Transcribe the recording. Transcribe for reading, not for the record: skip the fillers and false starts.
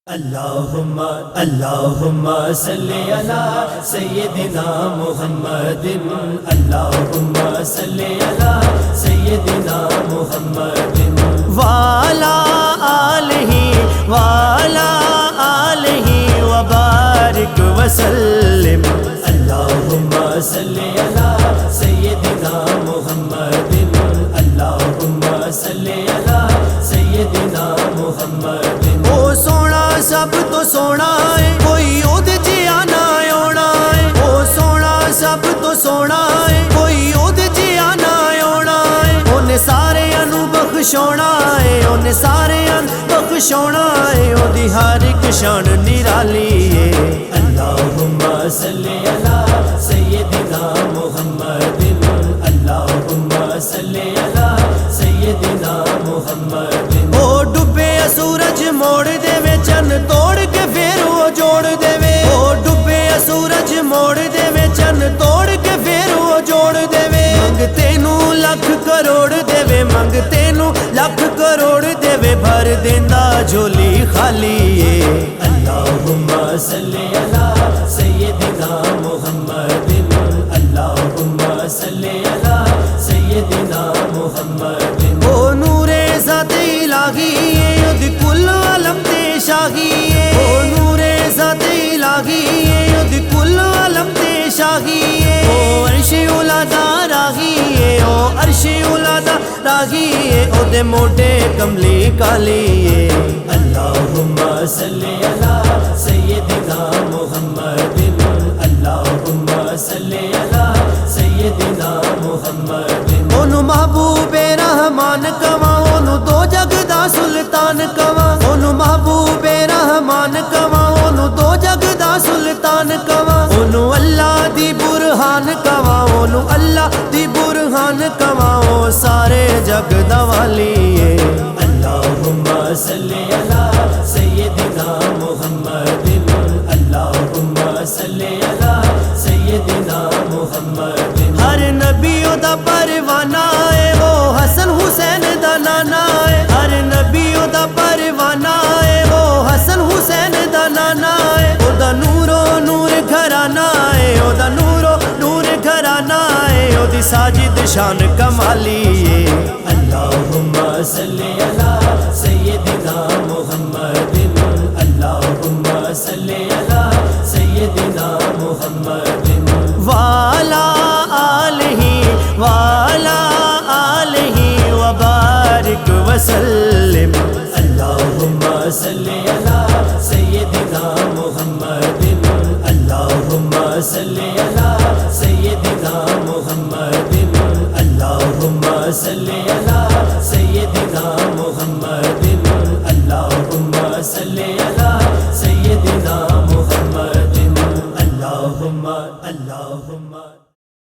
اللہم صلی علی سیدنا محمد اللہم صلی علی سیدنا محمد وعلی آلہ وبارک وسلم اللہم صلی علی سیدنا محمد اللہم صلی علی سیدنا محمد او سونا سب تو سونا ہے کوئی اودے جیا نہ آنا ہے او سونا سب تو سونا ہے کوئی اودے جیا نہ آنا ہے اونے سارے انو بخشونا ہے اونے سارے ان بخشونا ہے او دی ہر ایک شان نرالی ہے اللہم صلی علی سیدنا محمد اللہم صلی علی سیدنا محمد او ڈبے سورج موڑ دے وے چن توڑ کے پھر وہ جوڑ دے وے او ڈبے سورج موڑ دے وے چن توڑ کے پھر وہ جوڑ دے وے منگتے نو لکھ کروڑ دے وے منگتے نو لکھ کروڑ دے وے بھر دیندا جھولی خالی ہے اللہم صلی علی سیدنا محمد اللہم صلی علی سیدنا محمد او نور ذات الہی ہے دی کل عالم تے شاہی ہے او نور ذات الہی ہے دی کل عالم تے شاہی ہے او عرش اولا دا راہی ہے او عرش اولا دا راہی ہے او دے موٹے کملی کالی ہے اللہم صلی علی سیدنا محمد اللہم صلی علی سیدنا محمد اونو محبوب رحمان کواں اونو دو جگ دا سلطان کواں اونو محبوب رحمان کواں اونو دو جگ دا سلطان کواں اونو اللہ دی برہان کواں اونو اللہ دی برہان کواں او سارے جگ دا والی ہے اللہم صلی علی سیدنا محمد اللہم صلی علی سیدنا محمد ہر نبیوں دا پروانہ ہے وہ حسن حسین دا نانا ہے ہر نبیوں دا پروانہ ہے وہ حسن حسین دا نانا ہے او دا نورو نور گھرانہ ہے او دا نورو نور گھرانہ ہے او دی ساجد شان کمالی ہے اللہم صلی علی سیدنا محمد اللہم صلی علی سیدنا محمد وعلی آلہ وبارک وسلم اللہم صلی علی سیدنا محمد اللہم صلی علی سیدنا محمد اللہم صلی علی سیدنا محمد اللہم صلی علی